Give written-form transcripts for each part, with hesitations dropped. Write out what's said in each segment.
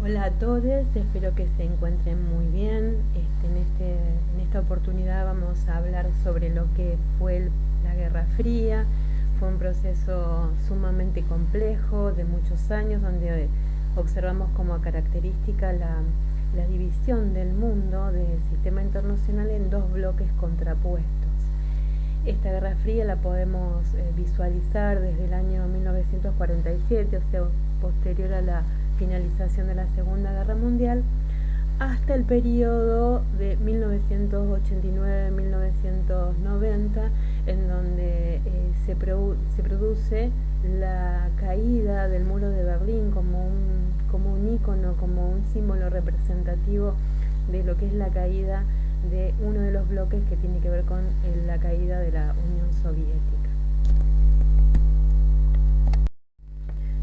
Hola a todos, espero que se encuentren muy bien. En esta oportunidad vamos a hablar sobre lo que fue la Guerra Fría. Fue un proceso sumamente complejo de muchos años donde observamos como característica la división del mundo, del sistema internacional en dos bloques contrapuestos. Esta Guerra Fría la podemos visualizar desde el año 1947, o sea, posterior a la finalización de la Segunda Guerra Mundial, hasta el periodo de 1989-1990, en donde se produce la caída del muro de Berlín como un ícono, como un símbolo representativo de lo que es la caída de uno de los bloques que tiene que ver con la caída de la Unión Soviética.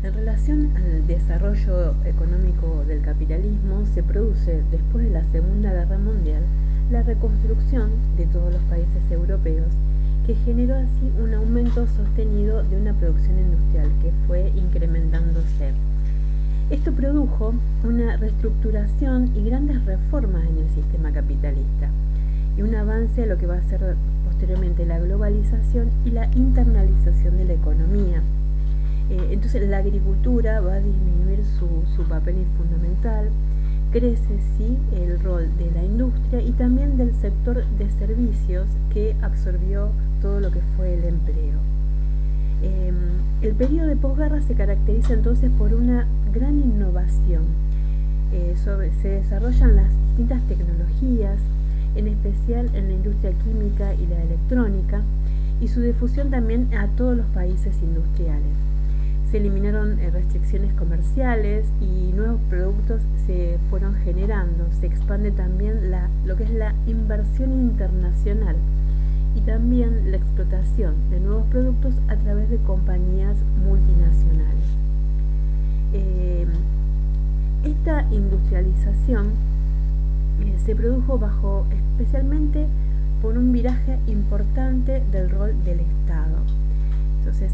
En relación al desarrollo económico del capitalismo, se produce después de la Segunda Guerra Mundial la reconstrucción de todos los países europeos, que generó así un aumento sostenido de una producción industrial que fue incrementándose. Esto produjo una reestructuración y grandes reformas en el sistema capitalista y un avance a lo que va a ser posteriormente la globalización y la internalización de la economía. Entonces la agricultura va a disminuir su papel fundamental, crece sí el rol de la industria y también del sector de servicios que absorbió todo lo que fue el empleo. El periodo de posguerra se caracteriza entonces por una gran innovación. Se desarrollan las distintas tecnologías, en especial en la industria química y la electrónica, y su difusión también a todos los países industriales. Se eliminaron restricciones comerciales y nuevos productos se fueron generando. Se expande también lo que es la inversión internacional y también la explotación de nuevos productos a través de compañías multinacionales. Esta industrialización se produjo especialmente por un viraje importante del rol del Estado. Entonces,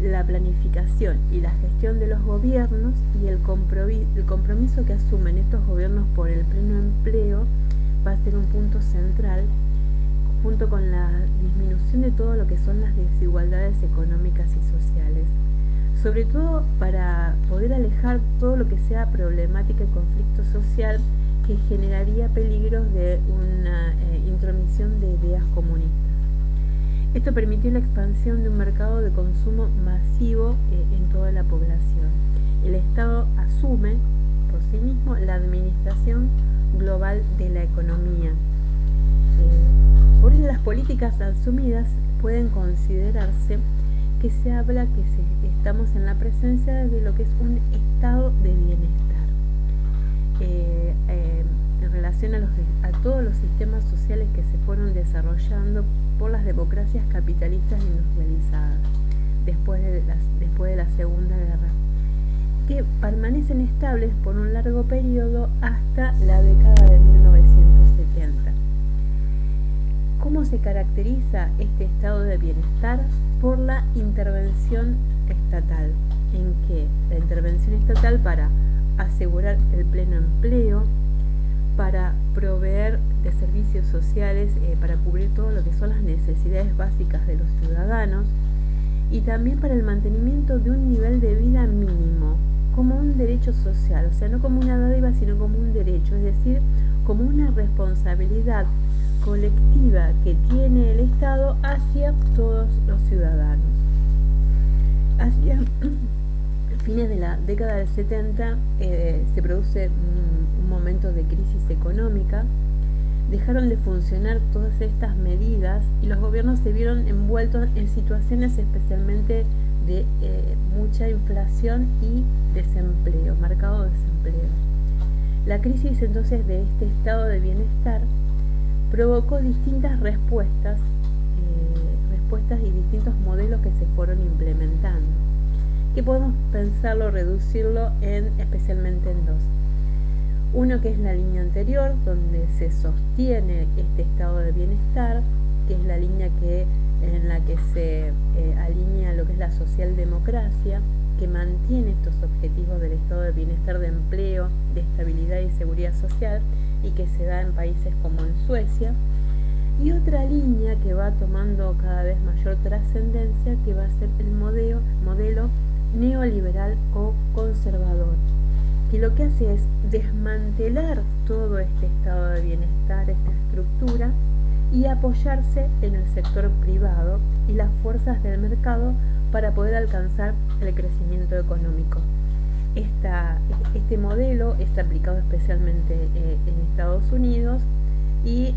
la planificación y la gestión de los gobiernos y el compromiso que asumen estos gobiernos por el pleno empleo va a ser un punto central, junto con la disminución de todo lo que son las desigualdades económicas y sociales, sobre todo para poder alejar todo lo que sea problemática y conflicto social que generaría peligros de una intromisión de ideas comunistas. Esto permitió la expansión de un mercado de consumo masivo en toda la población. El Estado asume por sí mismo la administración global de la economía. Por eso las políticas asumidas pueden considerarse que se habla que estamos en la presencia de lo que es un estado de bienestar. En relación a todos los sistemas sociales que se fueron desarrollando por las democracias capitalistas industrializadas después de la Segunda Guerra, que permanecen estables por un largo periodo hasta la década de 1970. ¿Cómo se caracteriza este estado de bienestar? Por la intervención estatal, en que la intervención estatal para asegurar el pleno empleo, para proveer de servicios sociales, para cubrir todo lo que son las necesidades básicas de los ciudadanos, y también para el mantenimiento de un nivel de vida mínimo, como un derecho social, o sea, no como una dádiva, sino como un derecho, es decir, como una responsabilidad colectiva que tiene el Estado hacia todos los ciudadanos. Hacia fines de la década del 70 se produce un momento de crisis económica, dejaron de funcionar todas estas medidas y los gobiernos se vieron envueltos en situaciones especialmente de mucha inflación y desempleo, marcado desempleo. La crisis entonces de este estado de bienestar provocó distintas respuestas y distintos modelos que se fueron implementando, que podemos pensarlo, reducirlo especialmente en dos. Uno que es la línea anterior, donde se sostiene este estado de bienestar, que es la línea en la que se alinea lo que es la socialdemocracia, que mantiene estos objetivos del estado de bienestar, de empleo, de estabilidad y seguridad social, y que se da en países como en Suecia. Y otra línea que va tomando cada vez mayor trascendencia, que va a ser el modelo neoliberal o conservador, que lo que hace es desmantelar todo este estado de bienestar, esta estructura, y apoyarse en el sector privado y las fuerzas del mercado para poder alcanzar el crecimiento económico. Este modelo está aplicado especialmente en Estados Unidos y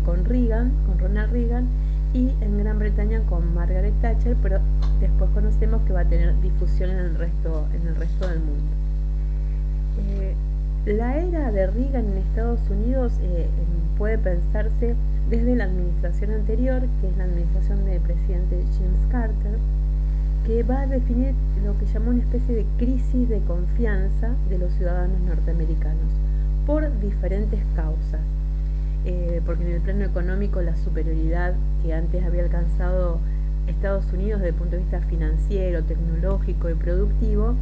con Ronald Reagan, y en Gran Bretaña con Margaret Thatcher, pero después conocemos que va a tener difusión en el resto del mundo. La era de Reagan en Estados Unidos puede pensarse desde la administración anterior, que es la administración del presidente James Carter, que va a definir lo que llamó una especie de crisis de confianza de los ciudadanos norteamericanos por diferentes causas. Porque en el plano económico la superioridad que antes había alcanzado Estados Unidos desde el punto de vista financiero, tecnológico y productivo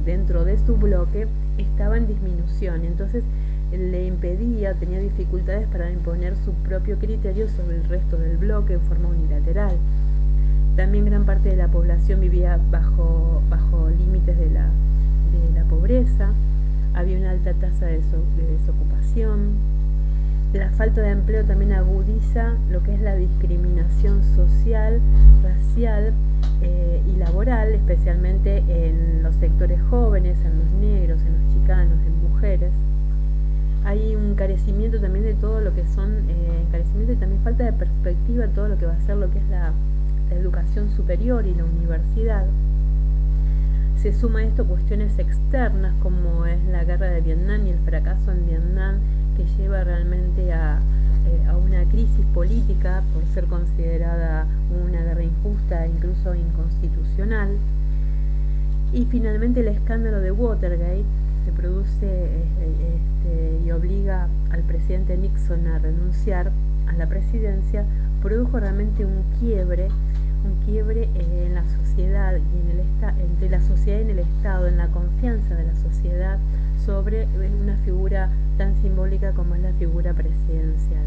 dentro de su bloque estaba en disminución, entonces le impedía, tenía dificultades para imponer su propio criterio sobre el resto del bloque en forma unilateral. También gran parte de la población vivía bajo límites de la pobreza, había una alta tasa de desocupación. La falta de empleo también agudiza lo que es la discriminación social, racial y laboral, especialmente en los sectores jóvenes, en los negros, en los chicanos, en mujeres. Hay un carecimiento también de todo lo que son, encarecimiento y también falta de perspectiva en todo lo que va a ser lo que es la educación superior y la universidad. Se suma a esto cuestiones externas como es la guerra de Vietnam y el fracaso en Vietnam, que lleva realmente a una crisis política por ser considerada una guerra injusta e incluso inconstitucional. Y finalmente el escándalo de Watergate se produce y obliga al presidente Nixon a renunciar a la presidencia, produjo realmente un quiebre en la sociedad y entre la sociedad y en el Estado, en la confianza de la sociedad sobre una figura tan simbólica como es la figura presidencial.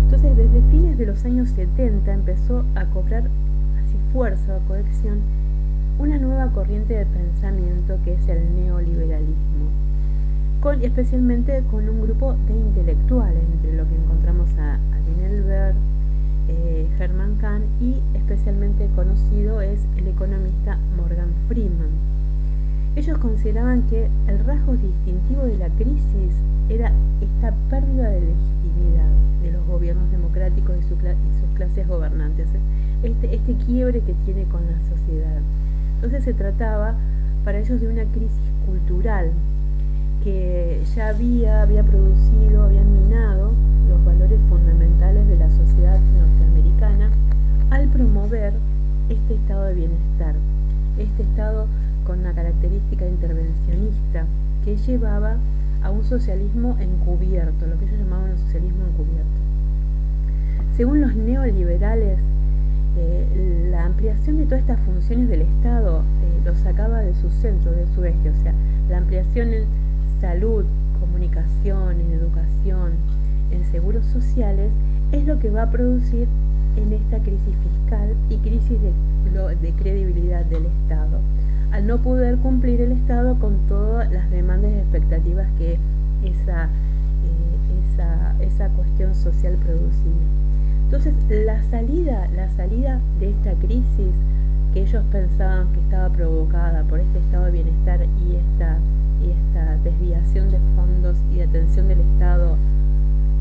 Entonces, desde fines de los años 70 empezó a cobrar así fuerza o cohesión una nueva corriente de pensamiento que es el neoliberalismo, especialmente con un grupo de intelectuales, entre lo que encontramos a Dinelberg, Hermann Kahn, y especialmente conocido es el economista Morgan Freeman. Ellos consideraban que el rasgo distintivo de la crisis era esta pérdida de legitimidad de los gobiernos democráticos y sus clases gobernantes, este quiebre que tiene con la sociedad. Entonces se trataba para ellos de una crisis cultural que ya había minado los valores fundamentales de la sociedad norteamericana al promover este estado de bienestar, este estado con una característica intervencionista que llevaba a un socialismo encubierto, lo que ellos llamaban un socialismo encubierto. Según los neoliberales, la ampliación de todas estas funciones del Estado lo sacaba de su centro, de su eje, o sea, la ampliación en salud, comunicación, en educación, en seguros sociales, es lo que va a producir en esta crisis fiscal y crisis de credibilidad del Estado, al no poder cumplir el Estado con todas las demandas y expectativas que esa cuestión social producía. Entonces, la salida de esta crisis que ellos pensaban que estaba provocada por este estado de bienestar y esta desviación de fondos y de atención del Estado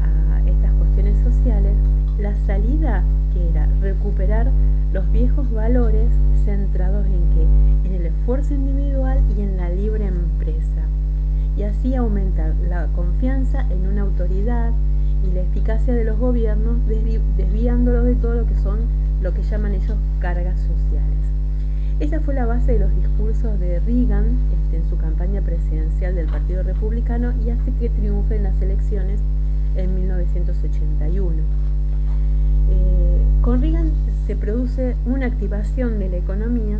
a estas cuestiones sociales, la salida que era recuperar los viejos valores centrados en el esfuerzo individual y en la libre empresa, y así aumentar la confianza en una autoridad y la eficacia de los gobiernos, desviándolos de todo lo que llaman ellos cargas sociales. Esa fue la base de los discursos de Reagan en su campaña presidencial del Partido Republicano, y hace que triunfe en las elecciones en 1981. Con Reagan se produce una activación de la economía,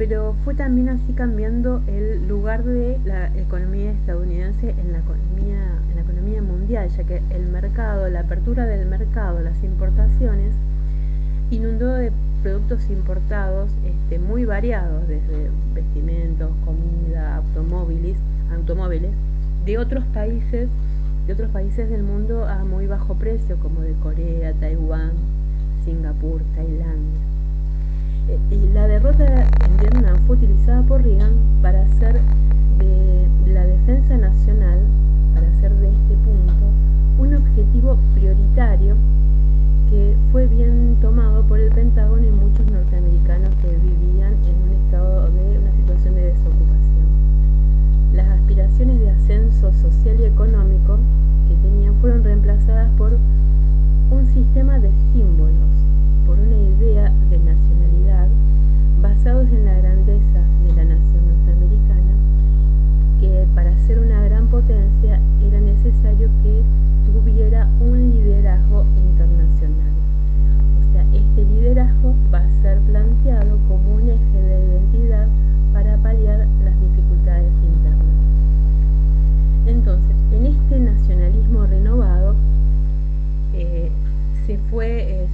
pero fue también así cambiando el lugar de la economía estadounidense en la economía mundial, ya que el mercado, la apertura del mercado, las importaciones, inundó de productos importados muy variados, desde vestimentos, comida, automóviles, de otros países del mundo a muy bajo precio, como de Corea, Taiwán, Singapur, Tailandia. Y la derrota en Vietnam fue utilizada por Reagan para hacer de la defensa nacional, para hacer de este punto un objetivo prioritario que fue bien tomado por el Pentágono y muchos norteamericanos que vivían en un estado de una situación de desocupación. Las aspiraciones de ascenso social y económico que tenían fueron reemplazadas por un sistema de símbolos, por una idea de nacionalidad basados en la grandeza de la nación norteamericana, que para ser una gran potencia era necesario que tuviera un liderazgo internacional. O sea, este liderazgo va a ser planteado como un eje de identidad para paliar las dificultades internas. Entonces, en este nacionalismo renovado se fue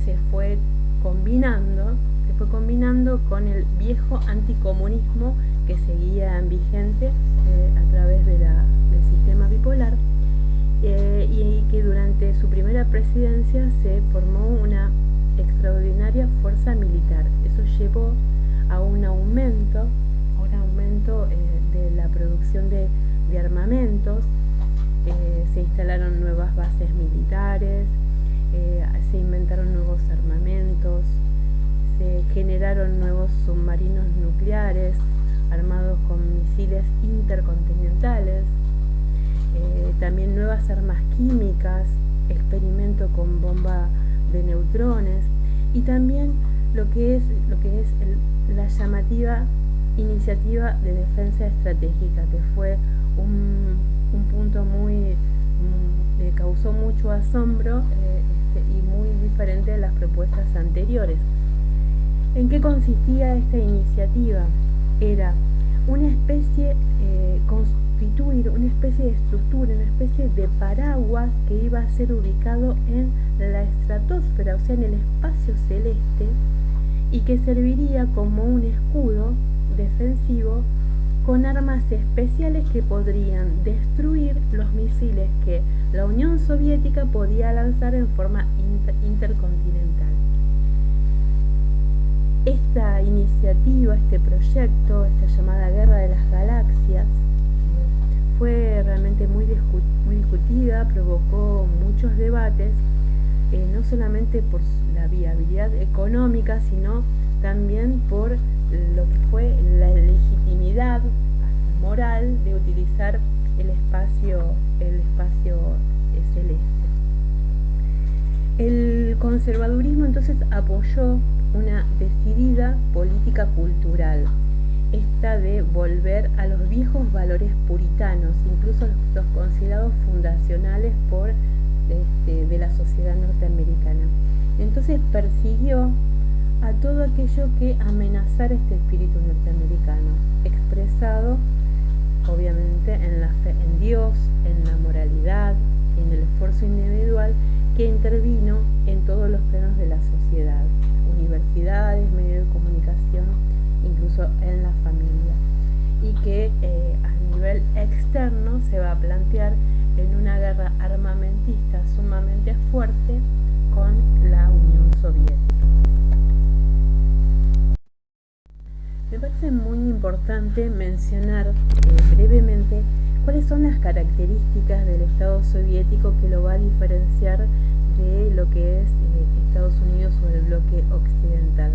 combinando con el viejo anticomunismo que seguía vigente a través del sistema bipolar, y que durante su primera presidencia se formó una extraordinaria fuerza militar. Eso llevó a un aumento de la producción de armamentos, se instalaron nuevas bases militares, se inventaron nuevos armamentos, se generaron nuevos submarinos nucleares armados con misiles intercontinentales, también nuevas armas químicas, experimento con bomba de neutrones, y también lo que es la llamativa iniciativa de defensa estratégica, que fue un punto que causó mucho asombro y muy diferente a las propuestas anteriores. ¿En qué consistía esta iniciativa? Era constituir una especie de estructura, una especie de paraguas que iba a ser ubicado en la estratosfera, o sea, en el espacio celeste, y que serviría como un escudo defensivo con armas especiales que podrían destruir los misiles que la Unión Soviética podía lanzar en forma intercontinental. Esta iniciativa, este proyecto, esta llamada Guerra de las Galaxias, fue realmente muy discutida, provocó muchos debates, no solamente por la viabilidad económica, sino también por lo que fue la legitimidad moral de utilizar el espacio celeste. El conservadurismo entonces apoyó una decidida política cultural, esta de volver a los viejos valores puritanos, incluso los considerados fundacionales de la sociedad norteamericana. Entonces persiguió a todo aquello que amenazara este espíritu norteamericano, expresado obviamente en la fe en Dios, en la moralidad, en el esfuerzo individual, que intervino en todos los planos de la sociedad, universidades, medios de comunicación, incluso en la familia, y que a nivel externo se va a plantear en una guerra armamentista sumamente fuerte con la Unión Soviética. Me parece muy importante mencionar brevemente cuáles son las características del Estado soviético que lo va a diferenciar de lo que es Estados Unidos o el bloque occidental.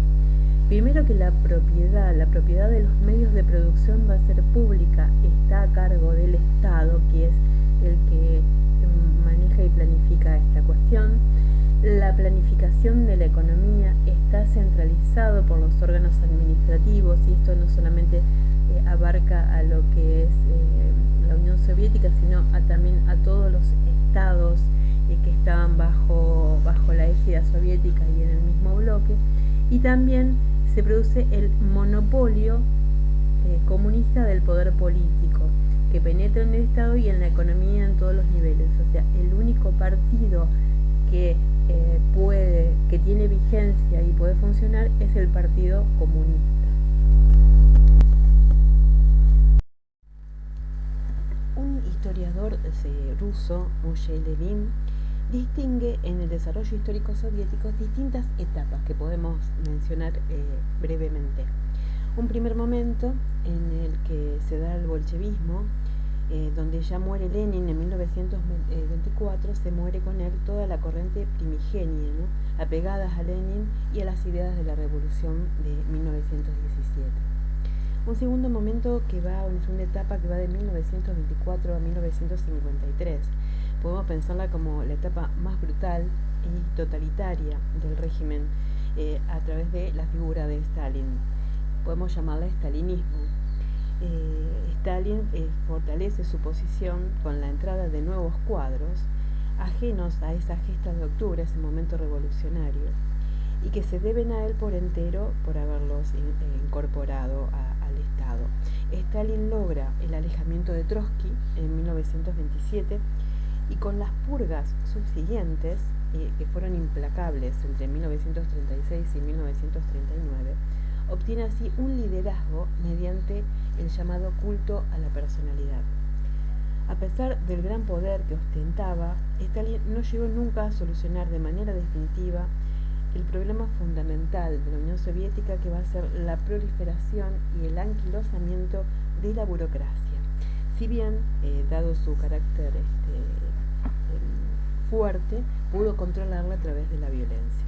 Primero, que la propiedad de los medios de producción va a ser pública, está a cargo del Estado, que es el que maneja y planifica esta cuestión. La planificación de la economía está centralizado por los órganos administrativos, y esto no solamente abarca a lo que es la Unión Soviética, sino también a todos los estados que estaban bajo la égida soviética y en el mismo bloque. Y también se produce el monopolio comunista del poder político, que penetra en el Estado y en la economía en todos los niveles. O sea, el único partido que que tiene vigencia y puede funcionar es el Partido Comunista. Un historiador ruso, Moshe Levin, distingue en el desarrollo histórico soviético distintas etapas que podemos mencionar brevemente. Un primer momento en el que se da el bolchevismo, donde ya muere Lenin en 1924, se muere con él toda la corriente primigenia, ¿no?, apegadas a Lenin y a las ideas de la revolución de 1917. Un segundo momento una segunda etapa que va de 1924 a 1953. Podemos pensarla como la etapa más brutal y totalitaria del régimen a través de la figura de Stalin. Podemos llamarla stalinismo. Stalin fortalece su posición con la entrada de nuevos cuadros ajenos a esa gesta de octubre, ese momento revolucionario, y que se deben a él por entero por haberlos incorporado al Estado. Stalin logra el alejamiento de Trotsky en 1927 y con las purgas subsiguientes, que fueron implacables entre 1936 y 1939, obtiene así un liderazgo mediante el llamado culto a la personalidad. A pesar del gran poder que ostentaba, Stalin no llegó nunca a solucionar de manera definitiva el problema fundamental de la Unión Soviética, que va a ser la proliferación y el anquilosamiento de la burocracia. Si bien, dado su carácter fuerte, pudo controlarla a través de la violencia.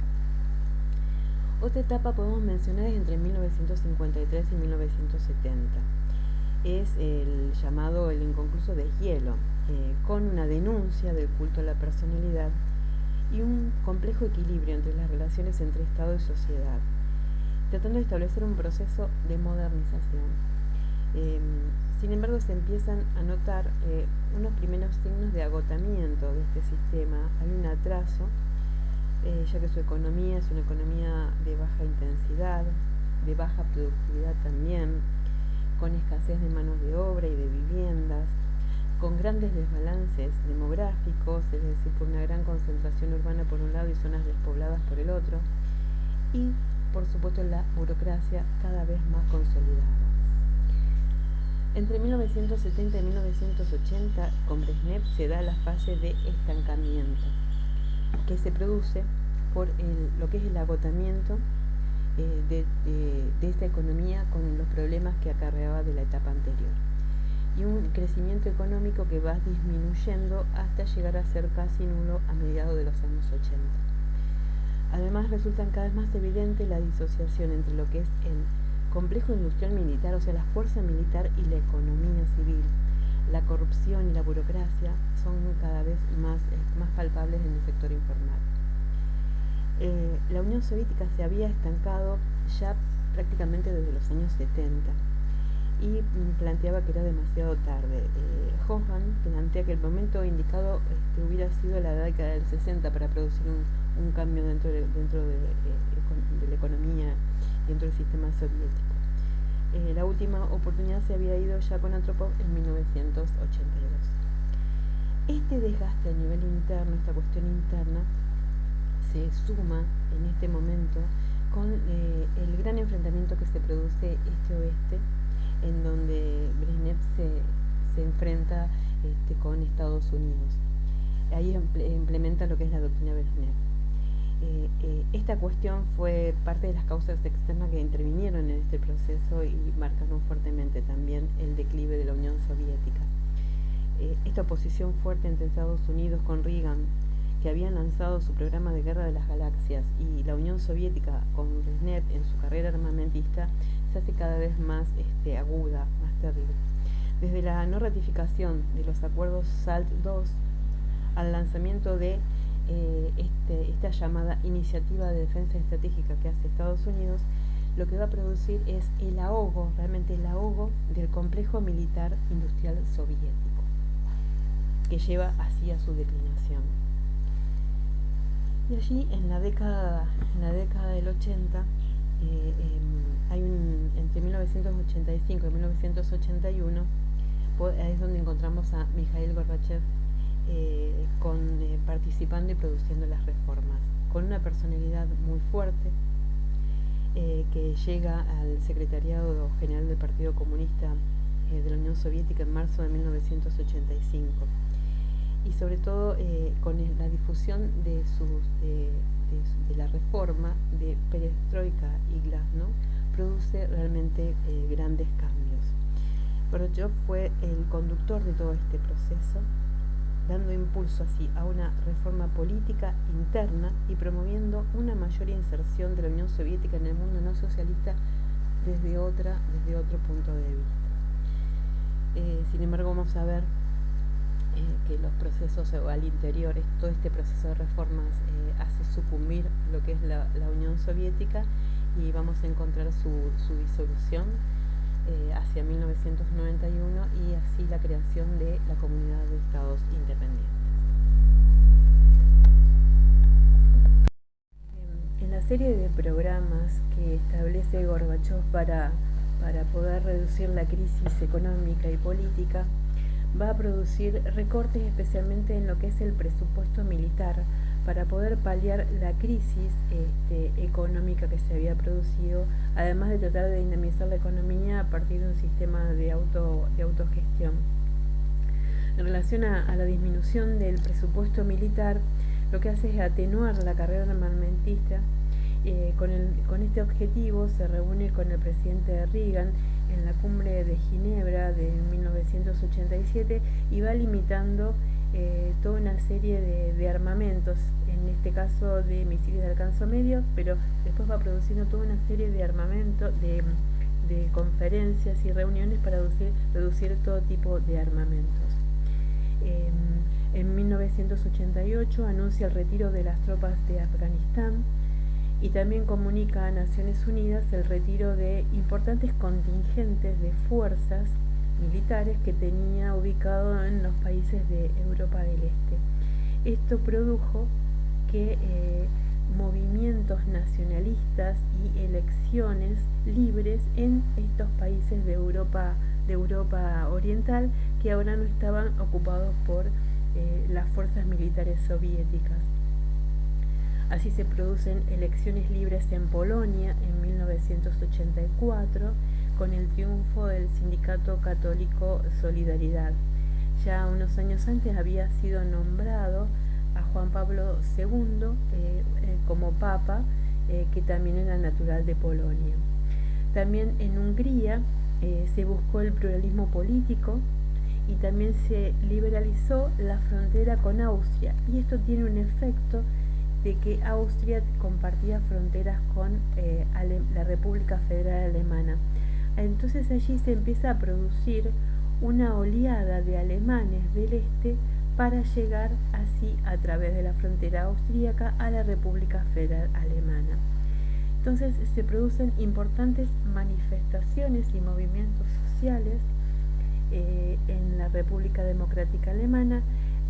Otra etapa podemos mencionar es entre 1953 y 1970. Es el llamado el inconcluso deshielo, con una denuncia del culto a la personalidad y un complejo equilibrio entre las relaciones entre Estado y sociedad, tratando de establecer un proceso de modernización. Sin embargo, se empiezan a notar unos primeros signos de agotamiento de este sistema. Hay un atraso, ya que su economía es una economía de baja intensidad, de baja productividad también, con escasez de manos de obra y de viviendas, con grandes desbalances demográficos, es decir, con una gran concentración urbana por un lado y zonas despobladas por el otro, y por supuesto la burocracia cada vez más consolidada. Entre 1970 y 1980, con Brezhnev se da la fase de estancamiento, que se produce por lo que es el agotamiento de esta economía con los problemas que acarreaba de la etapa anterior, y un crecimiento económico que va disminuyendo hasta llegar a ser casi nulo a mediados de los años 80. Además, resultan cada vez más evidente la disociación entre lo que es el complejo industrial militar, o sea, la fuerza militar, y la economía civil. La corrupción y la burocracia son cada vez más palpables en el sector informal. La Unión Soviética se había estancado ya prácticamente desde los años 70 y planteaba que era demasiado tarde. Hoffman plantea que el momento indicado hubiera sido la década del 60 para producir un cambio dentro de la economía, dentro del sistema soviético. La última oportunidad se había ido ya con Andropov en 1982. Este desgaste a nivel interno, esta cuestión interna, se suma en este momento con el gran enfrentamiento que se produce este-oeste, en donde Brezhnev se enfrenta con Estados Unidos. Ahí implementa lo que es la doctrina Brezhnev. Esta cuestión fue parte de las causas externas que intervinieron en este proceso y marcaron fuertemente también el declive de la Unión Soviética. Esta oposición fuerte entre Estados Unidos con Reagan, que habían lanzado su programa de guerra de las galaxias, y la Unión Soviética con Brezhnev en su carrera armamentista, se hace cada vez más aguda, más terrible. Desde la no ratificación de los acuerdos SALT II al lanzamiento de esta llamada Iniciativa de Defensa Estratégica que hace Estados Unidos, lo que va a producir es el ahogo, realmente el ahogo del complejo militar industrial soviético, que lleva así a su declinación. Y allí, en la década del 80, entre 1985 y 1981 es donde encontramos a Mikhail Gorbachev participando y produciendo las reformas, con una personalidad muy fuerte, que llega al Secretariado General del Partido Comunista de la Unión Soviética en marzo de 1985, y sobre todo con la difusión de la reforma de Perestroika y Glasnost, produce realmente grandes cambios. Gorbachev fue el conductor de todo este proceso, dando impulso así a una reforma política interna y promoviendo una mayor inserción de la Unión Soviética en el mundo no socialista desde otro punto de vista. Sin embargo, vamos a ver que los procesos al interior, todo este proceso de reformas hace sucumbir lo que es la Unión Soviética, y vamos a encontrar su disolución hacia 1991, y así la creación de la Comunidad de Estados Independientes. En la serie de programas que establece Gorbachev para poder reducir la crisis económica y política, va a producir recortes especialmente en lo que es el presupuesto militar, para poder paliar la crisis económica que se había producido, además de tratar de dinamizar la economía a partir de un sistema de autogestión. En relación a la disminución del presupuesto militar, lo que hace es atenuar la carrera armamentista. Con este objetivo se reúne con el presidente Reagan en la cumbre de Ginebra de 1987 y va limitando toda una serie de armamentos, en este caso de misiles de alcance medio, pero después va produciendo toda una serie de armamentos, de conferencias y reuniones para reducir todo tipo de armamentos. En 1988 anuncia el retiro de las tropas de Afganistán y también comunica a Naciones Unidas el retiro de importantes contingentes de fuerzas militares que tenía ubicado en los países de Europa del Este. Esto produjo que movimientos nacionalistas y elecciones libres en estos países de Europa Oriental, que ahora no estaban ocupados por las fuerzas militares soviéticas. Así se producen elecciones libres en Polonia en 1984, con el triunfo del sindicato católico Solidaridad. Ya unos años antes había sido nombrado a Juan Pablo II como papa, que también era natural de Polonia. También en Hungría se buscó el pluralismo político y también se liberalizó la frontera con Austria, y esto tiene un efecto de que Austria compartía fronteras con la República Federal Alemana. Entonces allí se empieza a producir una oleada de alemanes del este para llegar así a través de la frontera austríaca a la República Federal Alemana. Entonces se producen importantes manifestaciones y movimientos sociales en la República Democrática Alemana,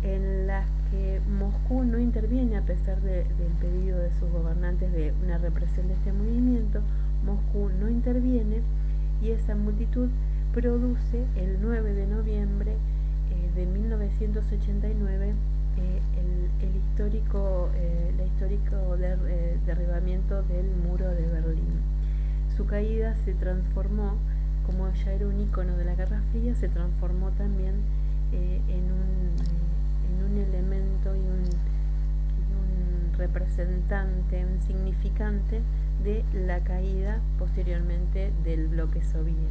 en las que Moscú no interviene a pesar del pedido de sus gobernantes de una represión de este movimiento. Moscú no interviene, y esa multitud produce el 9 de noviembre de 1989 el histórico derribamiento del muro de Berlín. Su caída se transformó, como ya era un ícono de la Guerra Fría, se transformó también en un elemento y un representante, un significante de la caída posteriormente del bloque soviético.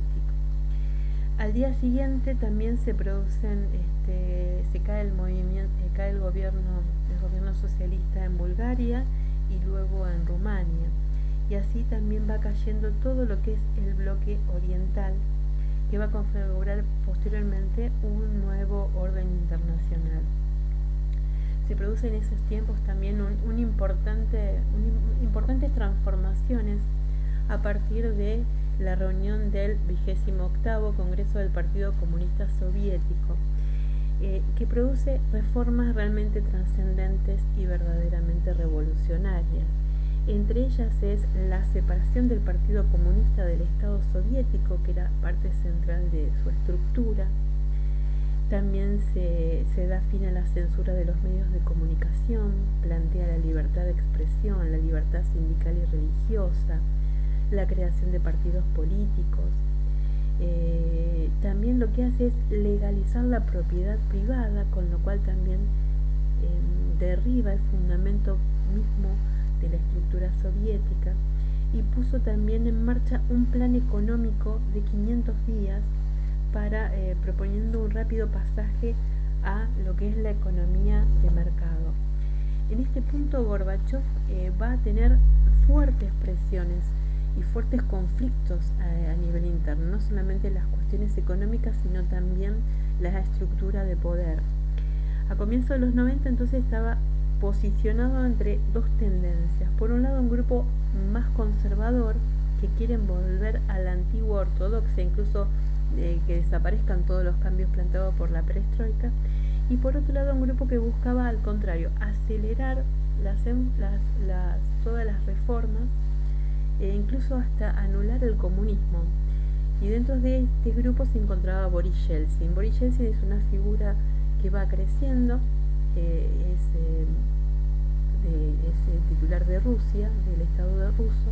Al día siguiente también se producen, se cae el gobierno socialista en Bulgaria y luego en Rumania, y así también va cayendo todo lo que es el bloque oriental, que va a configurar posteriormente un nuevo orden internacional. Se producen en esos tiempos también importantes transformaciones a partir de la reunión del 28º Congreso del Partido Comunista Soviético, que produce reformas realmente trascendentes y verdaderamente revolucionarias. Entre ellas es la separación del Partido Comunista del Estado soviético, que era parte central de su estructura. También se da fin a la censura de los medios de comunicación, plantea la libertad de expresión, la libertad sindical y religiosa, la creación de partidos políticos. También lo que hace es legalizar la propiedad privada, con lo cual también derriba el fundamento mismo de la estructura soviética, y puso también en marcha un plan económico de 500 días para proponiendo un rápido pasaje a lo que es la economía de mercado. En este punto Gorbachov va a tener fuertes presiones y fuertes conflictos a nivel interno, no solamente las cuestiones económicas, sino también la estructura de poder. A comienzos de los 90 entonces estaba posicionado entre dos tendencias. Por un lado, un grupo más conservador que quieren volver a la antigua ortodoxia, incluso que desaparezcan todos los cambios planteados por la perestroika, y por otro lado un grupo que buscaba al contrario acelerar todas las reformas e incluso hasta anular el comunismo. Y dentro de este grupo se encontraba Boris Yeltsin. Boris Yeltsin es una figura que va creciendo, es titular de Rusia, del Estado ruso,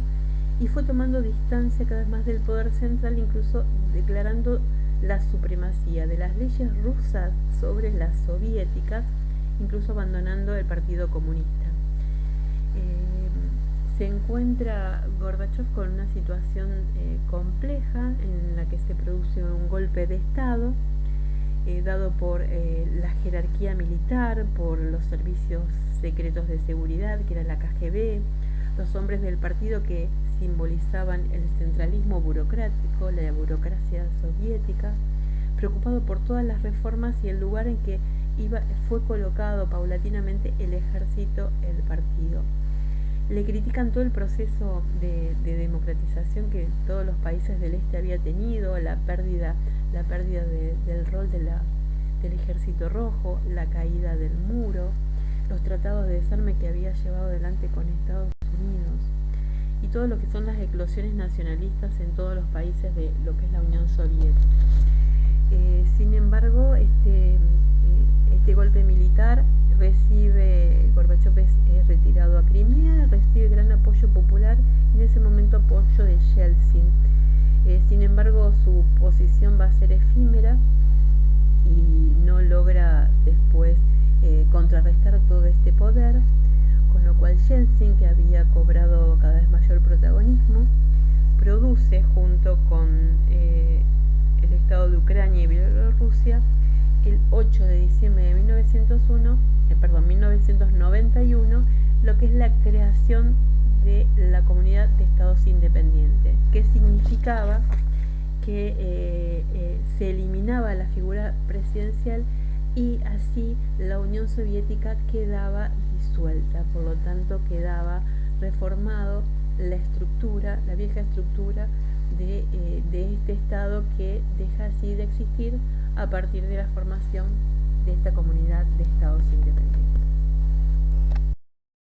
y fue tomando distancia cada vez más del poder central, incluso declarando la supremacía de las leyes rusas sobre las soviéticas, incluso abandonando el Partido Comunista. Se encuentra Gorbachov con una situación compleja en la que se produce un golpe de Estado dado por la jerarquía militar, por los servicios secretos de seguridad, que era la KGB, los hombres del partido que simbolizaban el centralismo burocrático, la burocracia soviética, preocupado por todas las reformas y el lugar en que fue colocado paulatinamente el ejército, el partido. Le critican todo el proceso de democratización que todos los países del este había tenido, la pérdida del rol del ejército rojo, la caída del muro, los tratados de desarme que había llevado adelante con Estados Unidos, y todo lo que son las eclosiones nacionalistas en todos los países de lo que es la Unión Soviética. Sin embargo, este golpe militar Gorbachov es retirado a Crimea, recibe gran apoyo popular y en ese momento apoyo de Yeltsin. Sin embargo, su posición va a ser efímera y no logra después contrarrestar todo este poder, con lo cual Yeltsin, que había cobrado cada vez mayor protagonismo, produce junto con el Estado de Ucrania y Bielorrusia el 8 de diciembre de 1991 lo que es la creación de la Comunidad de Estados Independientes, que significaba que se eliminaba la figura presidencial y así la Unión Soviética quedaba disuelta, por lo tanto quedaba reformado la vieja estructura de este Estado, que deja así de existir a partir de la formación de esta Comunidad de Estados Independientes.